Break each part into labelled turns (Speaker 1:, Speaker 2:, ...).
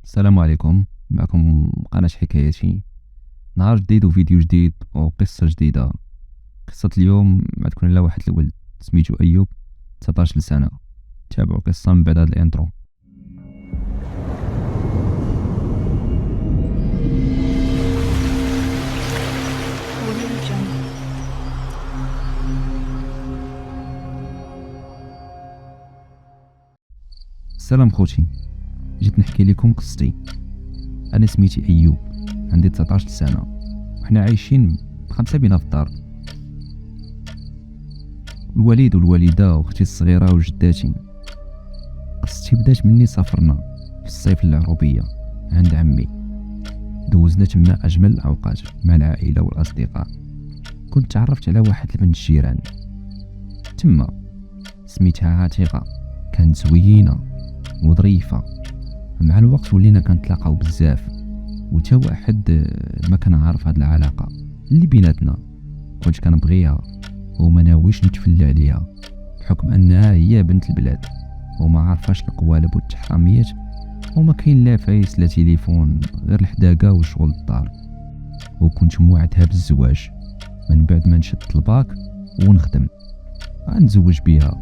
Speaker 1: السلام عليكم. معكم قناة حكاياتي. نهار جديد وفيديو جديد وقصة جديدة. قصة اليوم ما تكون الا واحد الولد سميتو ايوب، 19 سنة. تابعوا القصة من بعد هذا الانترو. السلام خوتي، جيت نحكي لكم قصتي. انا سميتي ايوب، عندي 19 سنة، وحنا عايشين بخمسة بينا في الدار. الوالد والوالدة واختي الصغيرة وجداتي. قصتي بدات مني سافرنا في الصيف للعروبية عند عمي. دوزنا تما اجمل الاوقات مع العائلة والاصدقاء. كنت تعرفت على واحد البنت الجيران تما، سميتها عتيقة. كانت زوينة وظريفة. مع الوقت ولينا كنتلاقاو بزاف، وتا واحد ما كان عارف هاد العلاقة اللي بيناتنا. كنت كنبغيها وما ناويش نتفلى عليها، بحكم انها هي بنت البلاد وما عارفاش القوالب والتحراميات، وما كاين لا فايس لا تليفون، غير الحداقة وشغل الدار. وكنت موعدها بالزواج من بعد ما نشد الباك ونخدم غنتزوج بيها،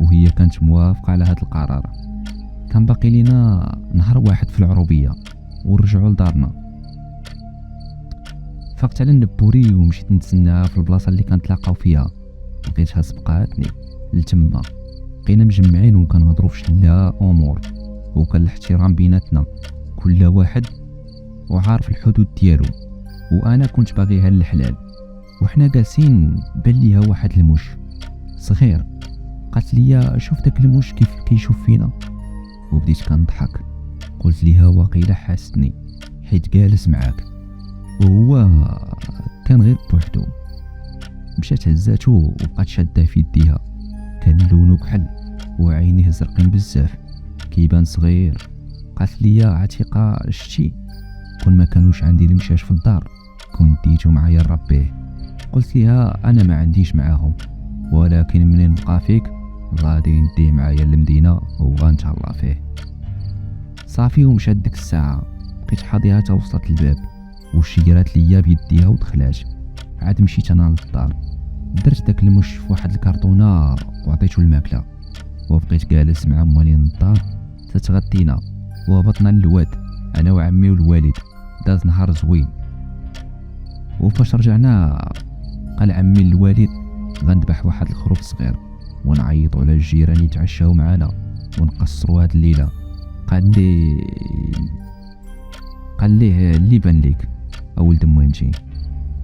Speaker 1: وهي كانت موافقة على هذا القرار. كان باقي لينا نهار واحد في العروبية ونرجعوا لدارنا. فقت على النبوري ومشيت نتسناها في البلاصة اللي كنتلاقاو فيها. لقيتها سبقاتني لتما، بقينا مجمعين وكنهضروا في شلة امور، وكان الاحترام بيناتنا، كل واحد وعارف الحدود ديالو. وانا كنت باغيها الحلال. وحنا جالسين بان ليها واحد المش صغير. قالت لي شوف داك المش كيف كيشوف فينا، وبديت كنضحك. قلت ليها واقيلا حاستني حيت جالس معاك، وهو كان غير بوحدو. مشات هزاتو وبقات شاده في يديها. كان لونو كحل وعينيه زرقين بزاف، كيبان صغير. قالت لي عتيقة شتي كون ما كانوش عندي المشاش في الدار كنت ديتو معايا نربيه. قلت ليها انا ما عنديش معاهم، ولكن منين نبقى فيك غادي نديه معايا للمدينة وغنتهلا فيه. صافي ومشات ديك الساعة. بقيت حاضيها تا وصلت الباب وشيرات ليا بيديها ودخلات. عاد مشيت انا للدار، درت داك المش في واحد الكرتونة وعطيتو الماكلة، وبقيت جالس مع موالين الدار تتغدينا. وهبطنا للواد انا وعمي والوالد. داز نهار زوين، وفاش رجعنا قال عمي للوالد غنذبح واحد الخروف صغير ونعيطوا على الجيران يتعشاو معنا ونقصروا هاد الليله. قال ليه اللي بان ليك اولد موينتي.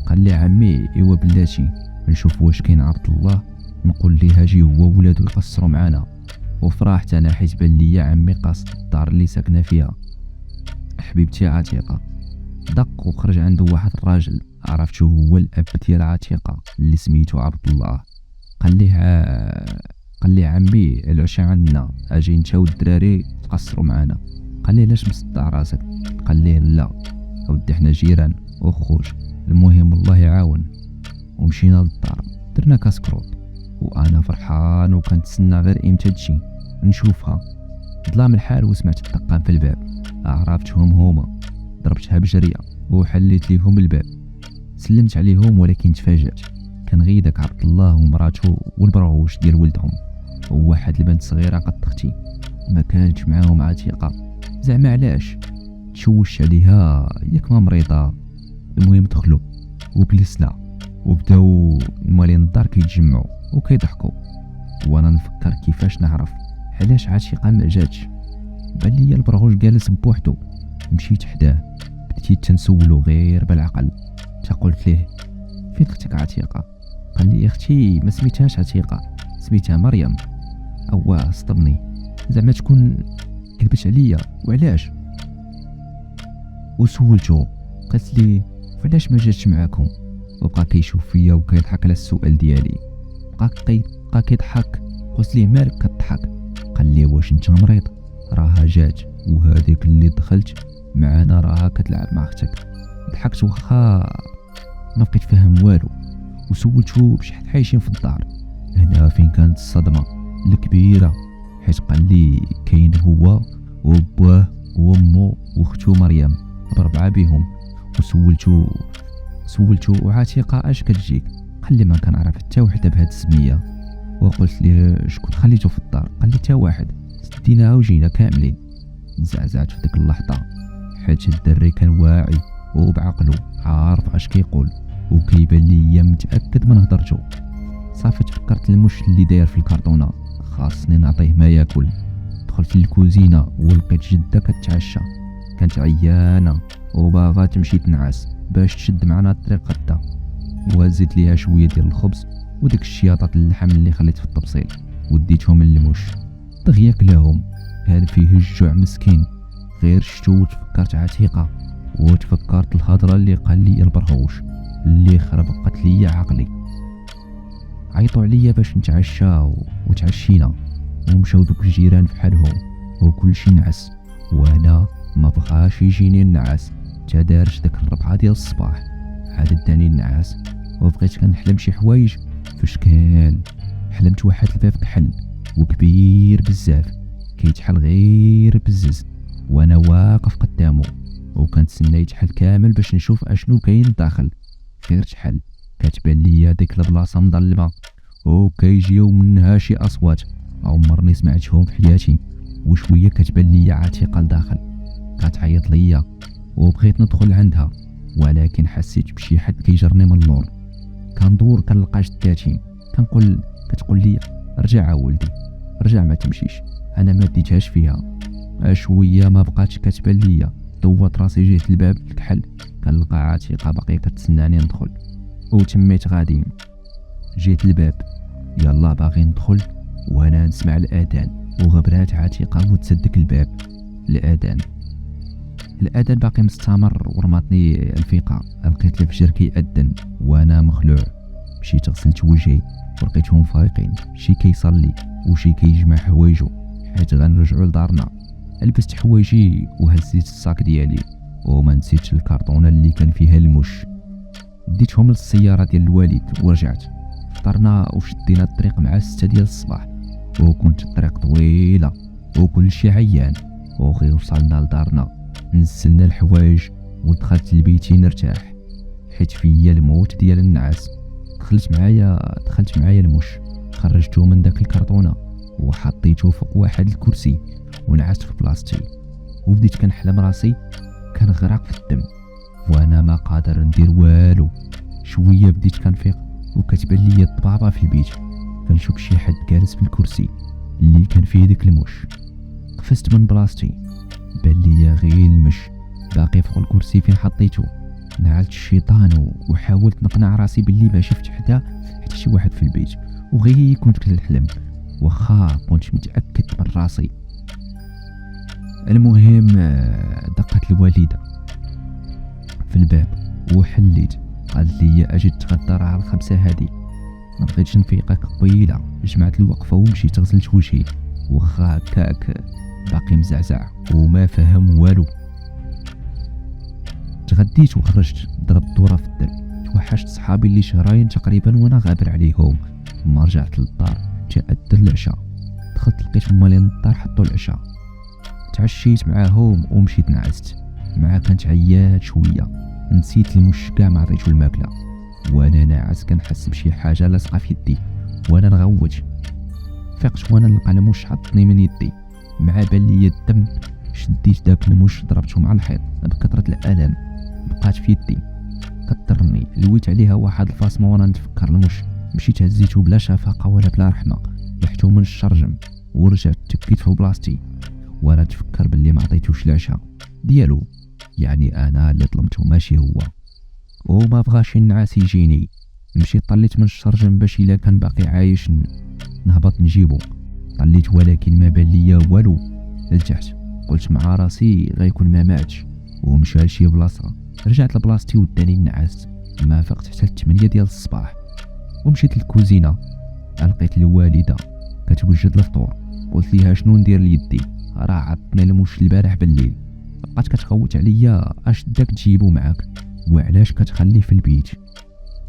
Speaker 1: قال لي عمي ايوا بلاتي نشوف واش كاين عبد الله، نقول ليه اجي هو ولادو يقصروا معنا. وفرحت انا حيت بان لي عمي قاصد الدار اللي ساكنه فيها. حبيبتي عتيقه دق وخرج عنده واحد الراجل عرفته هو الاب ديال عتيقه اللي سميتو عبد الله. قال لي عمي العشاء عندنا، اجي انت والدراري تقصروا معنا. قال لي علاش مصدع راسك؟ قال ليه لا اودي حنا جيران وخوش، المهم الله يعاون. ومشينا للدار درنا كاسكروط، وانا فرحان وكنتسنى غير امتى تجي نشوفها. ظلام الحال وسمعت الدقان في الباب. عرفتهم هما، ضربتها بجريه وحليت ليهم الباب. سلمت عليهم ولكن تفاجأت، كان غير داك عبد الله ومراته والبرغوش ديال ولدهم وواحد البنت صغيره قد اختي. ما كانتش معاهم عتيقه. زعما علاش؟ تشوشت عليها ياك ما مريضه. المهم دخلوا وجلسنا وبداو المالين الدار كيتجمعوا وكيضحكوا، وانا نفكر كيفاش نعرف علاش عتيقه ما جاتش. بان لي البرغوش جالس بوحدو. مشيت حداه بديت تنسولو غير بالعقل. قلت ليه فين اختك عتيقه؟ قال لي اختي ما سميتهاش عتيقه، سميتها مريم. او صدمني، زعما تكون كذبت عليا وعلاش؟ وسولته قالت لي فعلاش ما جاتش معاكم؟ وبقى كيشوف فيا وكيضحك على السؤال ديالي. بقى كيضحك. قلت ليه مالك كتضحك؟ قال لي واش انت مريض؟ راها جات، وهذيك اللي دخلت معانا راها كتلعب مع اختك. ضحكت وخا ما بقيت فاهم والو، وسولته بشحال عايشين في الدار. هنا فين كانت الصدمه الكبيره، حيت قال لي كاين هو وباه وامه بهم. وسولتو عتيقة اش كتجيك؟ قال لي ما كنعرف حتى وحده بهاد السميه. وقلت لي شكون خليتو في الدار؟ قال لي تا واحد، سديناها وجينا كاملين. تزعزعت في ديك اللحظه حيت الدري كان واعي وبعقلو عارف اش كيقول وكيبان ليا متاكد من هضرتو. صافي تفكرت المش اللي داير في الكرتونه، خاصني نعطيه ما ياكل. دخلت للكوزينه ولقيت جده كتعشى، كانت عيانه وباغا تمشي تنعس باش تشد معنا الطريق غدا. وهزيت ليها شويه ديال الخبز وديك الشياطات اللحم اللي خليت في الطبسيل وديتهم للمش. دغيا كلاهم، كان فيه الجوع مسكين. غير شتو وتفكرت عتيقه وتفكرت الهضره اللي قال لي البرهوش اللي خربقت لي عقلي. عيطوا عليا باش نتعشى وتعشينا ومشاو دوك الجيران بحالهم وكل شي نعس، وانا ما بغاش يجيني النعاس. تدارج داك 4 ديال الصباح عاد داني النعاس وبقيت كنحلم شي حوايج في اشكال. حلمت واحد الباب كحل وكبير بزاف كيتحل غير بزز وانا واقف قدامه وكنتسنى يتحل كامل باش نشوف اشنو كاين داخل. غير تحل كتبان ليا ديك البلاصه مظلمه وكيجيو منها شي اصوات عمرني سمعتهم في حياتي. وشويه كتبان ليا عتيقه لداخل كتعيط ليا وبغيت ندخل عندها، ولكن حسيت بشي حد كيجرني من اللور. كندور كنلقى جداتي كتقول لي رجع ولدي رجع ما تمشيش. انا ما ديتهاش فيها. شويه ما بقاتش كتبان ليا، دوت راسي جهه الباب الكحل كنلقى عتيقه باقي كتسناني ندخل. وتميت غادي جيت الباب يلا باغي ندخل وانا نسمع الاذان وغبرات عتيقه وتسدك الباب. الاذان باقي مستمر ورماتني الفيقه. لقيت الفجر كيأذن وانا مخلوع. مشيت غسلت وجهي ولقيتهم فايقين، شي كيصلي وشي كيجمع حوايجو حيت غنرجعو لدارنا. لبست حوايجي وهزيت الصاك ديالي وما نسيتش الكرتونه اللي كان فيها المش. ديتهم للسياره ديال الوالد ورجعت. فطرنا وشدينا الطريق مع 6 ديال الصباح وكنت الطريق طويله وكل شي عيان. وغير وصلنا لدارنا نزلنا الحوايج ودخلت لبيتي نرتاح حيت فيا الموت ديال النعاس. دخلت معايا المش، خرجته من داك الكرتونه وحطيته فوق واحد الكرسي ونعست في بلاصتي. وبديت كنحلم راسي كنغرق في الدم وانا ما قادر ندير والو. شويه بديت كنفيق وكتبان ليا الضبابه في البيت. كنشوف شي حد جالس في الكرسي اللي كان فيه داك المش. قفزت من بلاصتي، بان ليا غير المش باقي فوق الكرسي فين حطيته. نعلت الشيطان وحاولت نقنع راسي باللي ما شفت حتى شي واحد في البيت وغير كنت كنحلم واخا كنت متاكد من راسي. المهم دقت الوالده في الباب وحليت. قالت لي اجي تغدى على 5 هادي. ما بغيتش نفيقك قبيله، جمعت الوقفه ومشيت غسلت وجهي واخا هكاك باقي مزعزع وما فهم والو. تغديت وخرجت ضربت دوره في الدرب. توحشت صحابي اللي شهرين تقريبا وانا غابر عليهم. ما رجعت للدار تأذن العشاء. دخلت لقيت مالين الدار حطوا العشاء. تعشيت معاهم ومشيت نعست. مع كانت عيات شويه نسيت المش كاع ما عطيتو الماكله وانا ناعس كنحس بشي حاجه لاصقه في يدي وانا نغوت. فقت وانا نلقى المش حطني من يدي مع بان ليا الدم. شديت داك المش ضربته مع الحيط بكثره الالم بقات في يدي كضرني. لويت عليها واحد الفاصمه وانا نتفكر المش. مشيت هزيته بلا شفقه ولا بلا رحمه، لحته من الشرجم ورجعت تبكيت في بلاصتي وانا تفكر باللي ما عطيتوش العشاء ديالو. يعني انا اللي ظلمته ماشي هو. وما بغاش النعاس يجيني. مشيت طليت من الشرجم باش الا كان باقي عايش نهبط نجيبو. طليت ولكن ما بان ليا والو. لتحت قلت مع راسي غيكون ما ماتش ومشى لشي بلاصه. رجعت لبلاصتي وداني النعاس. ما فقت حتى 8 ديال الصباح ومشيت للكوزينه. لقيت الوالده كتوجد الفطور. قلت ليها شنو ندير ليدي، راه عطني المش البارح بالليل. بقات كتخوت عليا اش داك تجيبو معاك وعلاش كتخليه في البيت.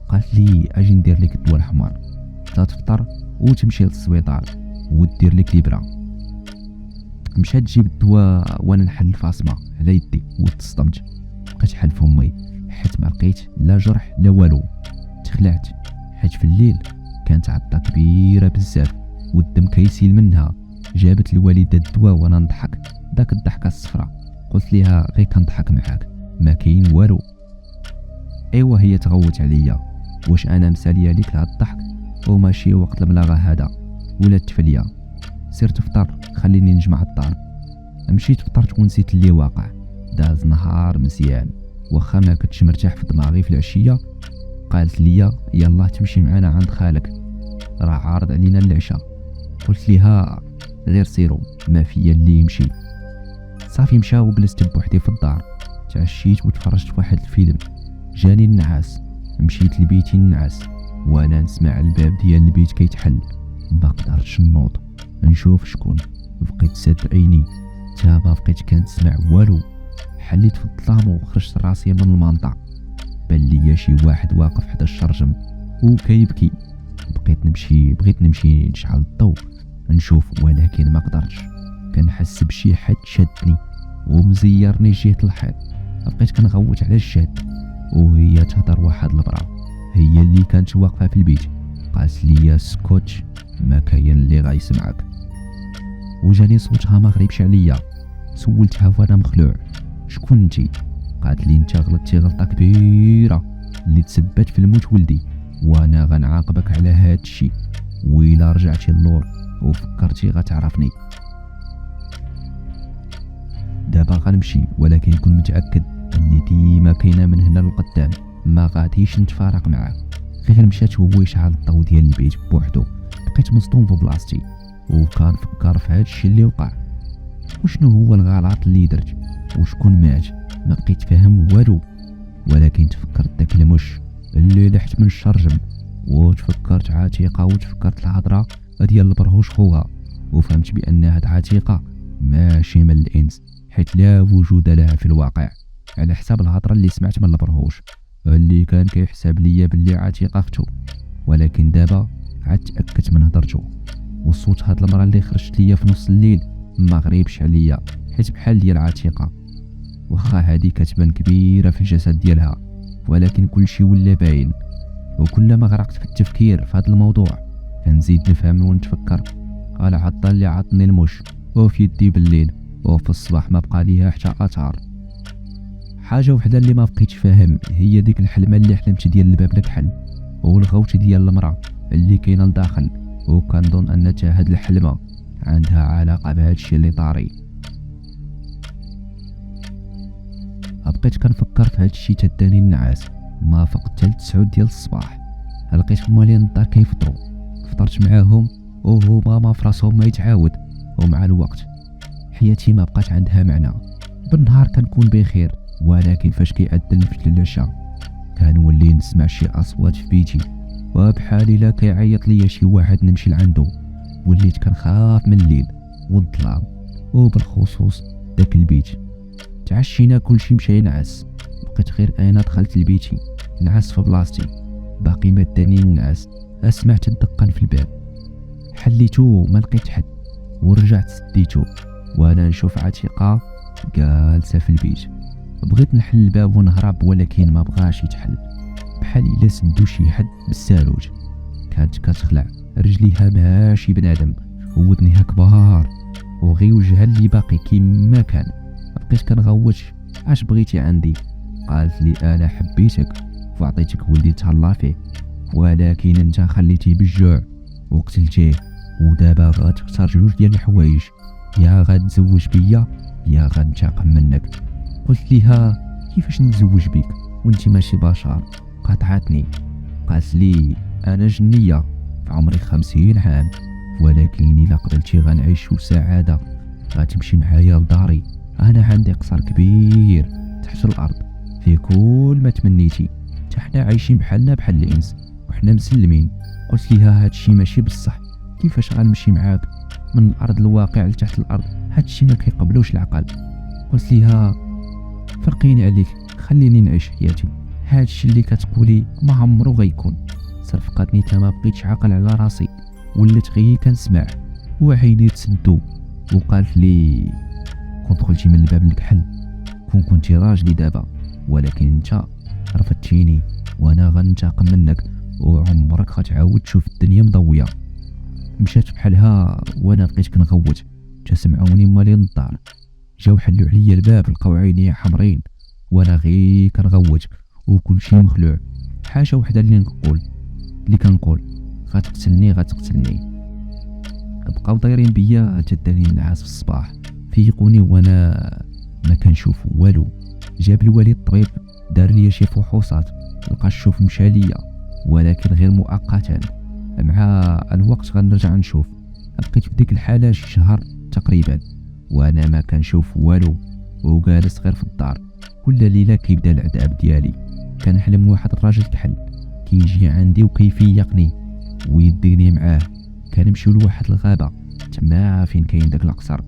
Speaker 1: قالت لي اجي ندير لك الدواء الحمر تفطر وتمشي للسبيطار ودير لك الابره. مشات تجيب الدواء وانا نحل الفاصمه على يدي وتصدمت. لقيت حل فمي حيت ما لقيت لا جرح لا والو. تخلعت حيت في الليل كانت عطة كبيرة بزاف والدم كيسيل منها. جابت الوالدة الدواء وانا نضحك داك الضحكة الصفراء. قلت ليها غير كنضحك معاك ما كاين والو. ايوا هي تغوت عليا واش انا مساليه ليك لهاد الضحك وماشي وقت الملاغه هذا ولا التفليه. سيرت فطر خليني نجمع الدار. مشيت فطرت ونسيت اللي واقع. داز نهار مزيان واخا ما كنتش مرتاح في دماغي. في العشيه قالت لي يلا تمشي معنا عند خالك راه عارض علينا العشاء. قلت ليها غير سيرو ما فيا اللي يمشي. صافي مشى وجلست بوحدي في الدار. تعشيت وتفرجت في واحد الفيلم. جاني النعاس مشيت لبيتي النعاس وانا نسمع الباب ديال البيت كيتحل. ما قدرتش نوض نشوف شكون. بقيت ساد عيني تا ما بقيت كنسمع والو. حليت في الظلام وخرجت راسي من المنطقه. بان ليا شي واحد واقف حدا الشرجم وكيبكي. بغيت نمشي نشعل الضوء نشوف ولكن ما قدرتش. كنحس بشي حد شدني ومزيرني جهه الحيط. بقيت كنغوت على الجاد وهي تهضر واحد المراه هي اللي كانت واقفه في البيت. قالت لي سكوتش ما كاين اللي غيسمعك. وجاني صوتها ما غريبش عليا. سولتها وانا مخلوع شكون انتي؟ قالت لي انت غلطتي غلطه كبيره اللي تسبت في الموت ولدي وانا غنعاقبك على هاد الشيء. وإلا رجعتي اللور وفكرتي غتعرفني. دابا غنمشي ولكن كون متاكد اني ديما كاينه من هنا للقدام ما غاديش نتفارق معاك. غير مشات هو يشعل الضو ديال البيت بوحدو. بقيت مصدوم في بلاصتي وكنفكر في هاد الشيء اللي وقع. وشنو هو الغلط اللي درت وشكون مات؟ ما بقيت فاهم والو. ولكن تفكرت داك المش اللي لحت من الشرجم وتفكرت عتيقه وتفكرت الهضره ديال البرهوش خوها وفهمت بان هاد عتيقه ماشي من الانس حيت لا وجود لها في الواقع. على حساب الهضره اللي سمعت من البرهوش اللي كان كيحسب ليا باللي عتيقه اختو. ولكن دابا عاد تاكدت من هضرته. وصوت هاد المراه اللي خرجت ليا في نص الليل ما غريبش عليا حيت بحال ديال عتيقه. واخا هادي كتبان كبيره في الجسد ديالها ولكن كلشي ولا باين. وكلما غرقت في التفكير في هذا الموضوع كنزيد نفهم ونتفكر على عطا اللي عطني المش وفي يدي بالليل وفي الصباح ما بقى ليها حتى اثار. حاجه وحده اللي ما بقيتش فاهم هي ديك الحلمه اللي حلمت ديال الباب الكحل والغوت ديال المراه اللي كاينه لداخل. وكنظن ان حتى هاد الحلمه عندها علاقه بهذا الشيء اللي طاري. بقيت كنفكر في هذا الشيء تداني النعاس. ما فقت حتى 9 ديال الصباح لقيت موالين الدار كيفطروا. فطرت معاهم وهما ما فراسهم ما يتعاود. ومع الوقت حياتي ما بقات عندها معنى. بالنهار كنكون بخير ولكن فاش كيأذن الفجر العشاء كنولي نسمع شي اصوات في بيتي وبحال الا كيعيط ليا شي واحد نمشي لعندو. وليت كنخاف من الليل والظلام وبالخصوص داك البيت. تعشينا كلشي مشى ينعس. بقيت غير انا دخلت لبيتي نعس في بلاصتي باقي ما داني النعاس. سمعت الدقان في الباب حليتو ما لقيت حد ورجعت سديتو وانا نشوف عتيقه جالسه في البيت. بغيت نحل الباب ونهرب ولكن ما بغاش يتحل بحال الا سدو شي حد بالساروج. كانت كتخلع رجليها ماشي بنادم ودنيها كبار وغي وجهها اللي باقي كيما كان. بقيت كنغوت اش بغيتي عندي؟ قالت لي انا حبيتك وعطيتك ولدي تهلا فيه ولكن انت خليتيه بالجوع وقتلتيه ودابا غتختار جوج ديال الحوايج يا غتزوج بيا يا غنتقم منك. قلت ليها كيفاش نتزوج بك وانت ماشي بشر؟ قاطعتني قالت لي انا جنيه في عمري 50 عام ولكن الا قبلتي غنعيش سعاده غتمشي معايا لداري. انا عندي قصر كبير تحت الارض في كل ما تمنيتي حتى حنا عايشين بحالنا بحال الانس وحنا مسلمين. قلت ليها هادشي ماشي بصح كيفاش غنمشي معاك من الارض الواقع لتحت الارض؟ هادشي ما كيقبلوش العقل. قلت ليها فرقيني عليك خليني نعيش حياتي. هادشي اللي كتقولي ما عمرو غيكون. صرفقتني تا ما بقيتش عاقل على راسي وليت غير كنسمع وعيني تسدو. وقالت لي كون دخلتي من الباب الكحل كون كنتي راجلي دابا ولكن انت رفضتيني وانا غنتقم منك وعمرك غتعاود تشوف الدنيا مضويه. مشات بحالها وانا بقيت كنغوت، جا سمعوني مالي للدار، جاو حلوا عليا الباب، لقاو عيني حمرين وانا غير كنغوت وكلشي مخلوع. حاجه وحده اللي كنقول غتقتلني. بقاو دايرين بيا جداني النعاس في الصباح، فيقوني وانا ما كنشوف والو. جاب الوالد الطبيب دار لي شي فحوصات، لقى الشوف مشى ليا ولكن غير مؤقتا، مع الوقت غنرجع نشوف. بقيت في ديك الحاله شي شهر تقريبا وانا ما كنشوف والو وجالس غير في الدار. كل ليله كيبدا العذاب ديالي. كنحلم واحد الراجل كحل كيجي عندي وكيفيقني ويديني معاه. كنمشيو لواحد الغابه تما فين كاين داك القصر.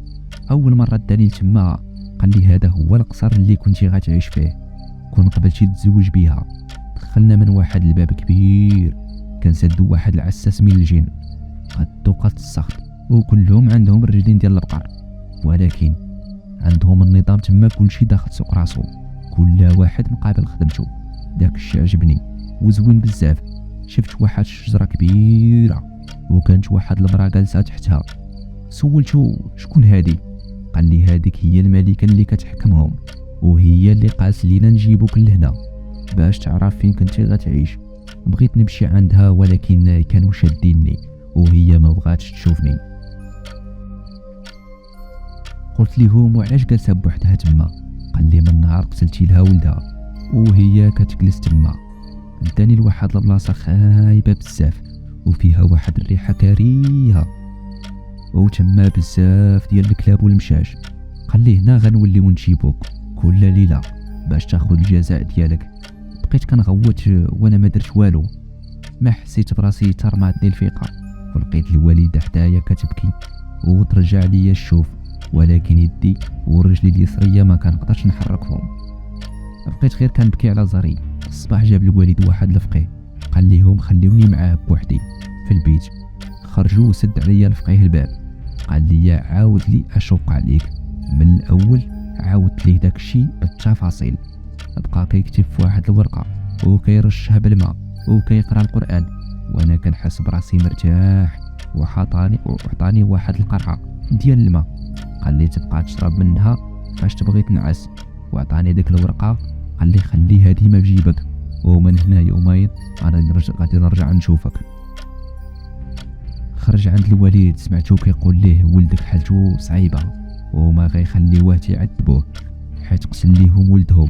Speaker 1: اول مره داني لتما قال لي هذا هو القصر اللي كنتي غتعيش فيه، كون قبلتي تتزوج بها. دخلنا من واحد الباب كبير، كنسدو واحد العساس من الجن قدو قد السخط، وكلهم عندهم الرجلين ديال البقر، ولكن عندهم النظام تما كلشي داخل سوق راسو، كل واحد مقابل خدمته. داك الشيء عجبني وزوين بزاف. شفت واحد الشجره كبيره وكانت واحد المراه جالسه تحتها. سولتو شكون هادي؟ قال لي هذيك هي الملكه اللي كتحكمهم، وهي اللي قالت لينا نجيبوك لهنا باش تعرف فين كنتي غتعيش. بغيت نمشي عندها ولكن كانوا شاديني وهي ما بغاتش تشوفني. قلت ليهم وعلاش جالسه بوحدها تما؟ قال لي من نهار قتلتي لها ولدها وهي كتجلس تما. داني لواحد البلاصه خايبه بزاف وفيها واحد الريحه كريهه وتما بزاف ديال الكلاب والمشاش. قال لي هنا غنوليو نجيبوك كل ليله باش تاخذ الجزاء ديالك. بقيت كنغوت وانا ما درت والو، ما حسيت براسي ترماتني الفيقه، ولقيت الوالده حدايا كتبكي وترجع لي الشوف، ولكن يدي ورجلي اليسريه ما كنقدرش نحركهم. بقيت غير كنبكي على زري. الصباح جاب الوالد واحد الفقيه قال ليهم خليوني معاه بوحدي في البيت. خرجوا وسد عليا الفقيه الباب، قال لي عاود لي اشوق عليك من الاول. عاودت ليه داكشي بالتفاصيل. بقى كيكتب في واحد الورقه وكيرشها بالماء وكيقرا القران وانا كنحس براسي مرتاح. وعطاني واحد القرعه ديال الماء، قال لي تبقى تشرب منها فاش تبغي تنعس، وعطاني ديك الورقه قال لي خليها ديما في جيبك ومن هنا يومين غادي نرجع نشوفك. خرج عند الوالد، سمعتو كيقول ليه ولدك حالته صعيبه وما غيخليوه تعذبوه حيت قتل ليهم ولدهم.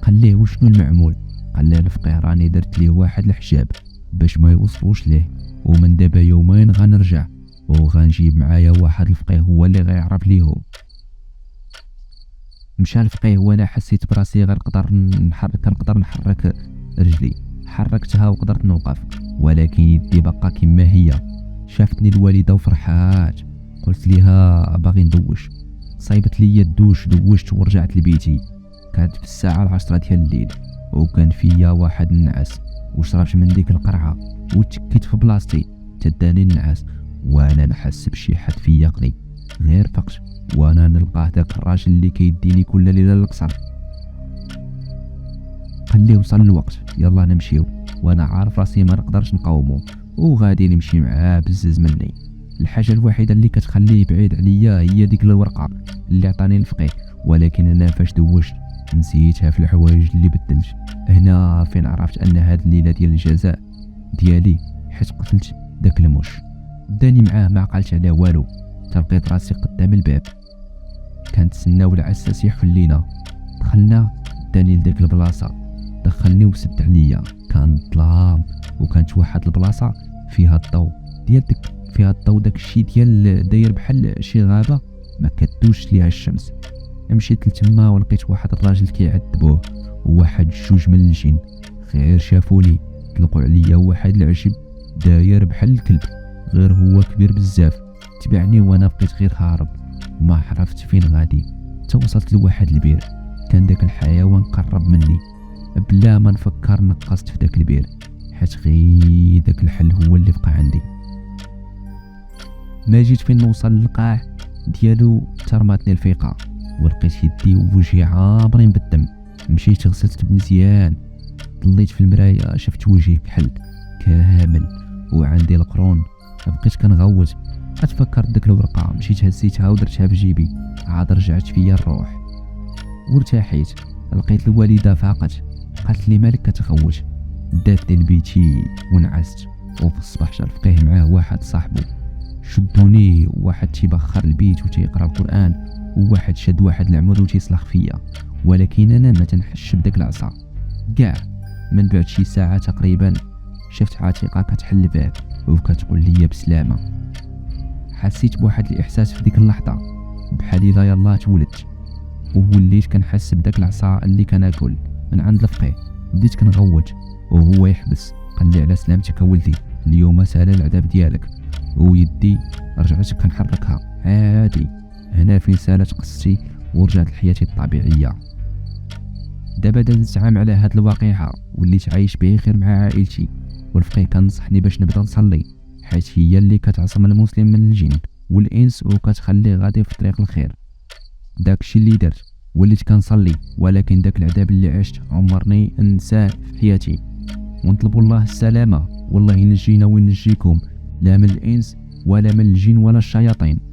Speaker 1: قال ليه وشنو المعمول؟ قال ليه الفقيه راني درت ليه واحد الحجاب باش ما يوصلوش ليه، ومن دابا يومين غنرجع وغنجيب معايا واحد الفقيه هو اللي غيعرف ليهم. مشى الفقيه وانا حسيت براسي كنقدر نحرك رجلي. حركتها وقدرت نوقف ولكن يدي بقى كما هي. شافتني الوالده وفرحات، قلت ليها باغي ندوش. صايبت لي الدوش، دوشت ورجعت لبيتي. كانت في الساعه 10 ديال الليل وكان فيا واحد النعاس، وشربت من ديك القرعه وتكيت في بلاصتي تداني النعاس وانا نحس بشي حد فيقني. غير فقت وانا نلقاه داك الراجل اللي كيديني كل ليله للقصر. قال لي وصل الوقت يلا نمشيو، وانا عارف راسي ما نقدرش نقاومو وغادي نمشي معاه بزز مني. الحاجه الوحيده اللي كتخليه بعيد عليا هي ديك الورقه اللي عطاني الفقيه، ولكن انا فاش دوشت نسيتها في الحوايج اللي بدلت. هنا فين عرفت ان هاد الليله ديال الجزاء ديالي حيت قتلت داك الموش. داني معاه ما عقلت على والو، تلقيت راسي قدام الباب كنتسناو العساس يحل لينا. دخلنا داني لديك البلاصه، دخلني وسد عليا. كان ظلام وكانت واحد البلاصه فيها الضوء داك الشيء ديال داير بحال شي غابه ما كدوش ليها الشمس. مشيت لتما ولقيت واحد الراجل كيعذبوه وواحد جوج من الجن. غير شافوني طلقوا عليا واحد العجب داير بحال الكلب، غير هو كبير بزاف. تبعني وانا بقيت غير هارب، ما عرفت فين غادي. توصلت لواحد البير، كان داك الحيوان قرب مني. بلا ما نفكر نقصت في داك البير حيت غير داك الحل هو اللي بقى عندي. ما جيت فين نوصل للقاع ديالو ترماتني الفيقه ولقيت يدي ووجهي عامرين بالدم. مشيت غسلت مزيان، طليت في المراية شفت وجهي كحل كامل وعندي القرون. بقيت كنغوت، اتفكرت ديك الورقه، مشيت هزيتها ودرتها في جيبي، عاد رجعت فيا الروح وارتحيت. لقيت الوالده فاقت، قالت لي مالك كتغوت؟ دات لي لبيتي ونعست. وفي الصباح جا الفقيه معاه واحد صاحبه، شدوني، واحد تيبخر البيت وتيقرا القران، وواحد شد واحد العمود وتيصلخ فيا، ولكن انا ما تنحش بداك العصا كاع. من بعد شي ساعه تقريبا شفت عتيقه كتحل الباب وكتقول لي بسلامه. حسيت بواحد الاحساس في ديك اللحظه بحال الا يلاه تولدت، ووليت كنحس بداك العصا اللي كناكل من عند الفقيه. بديت كنغوت وهو يحبس، قال لي على سلامتك ولدي، اليوم سال العذاب ديالك. ويدي رجعت كنحركها عادي. هنا فين سالت قصتي ورجعت لحياتي الطبيعيه. دابا دازت عام على هاد الواقعه، وليت عايش بخير مع عائلتي، والفقيه كنصحني باش نبدا نصلي، حيت هي اللي كتعصم المسلم من الجن والانس وكتخليه غادي في طريق الخير. داكشي اللي درت، وليت كنصلي، ولكن داك العذاب اللي عشت عمرني ننساه في حياتي. ونطلبوا الله السلامه، والله ينجينا وينجيكم، لا من الانس ولا من الجن ولا الشياطين.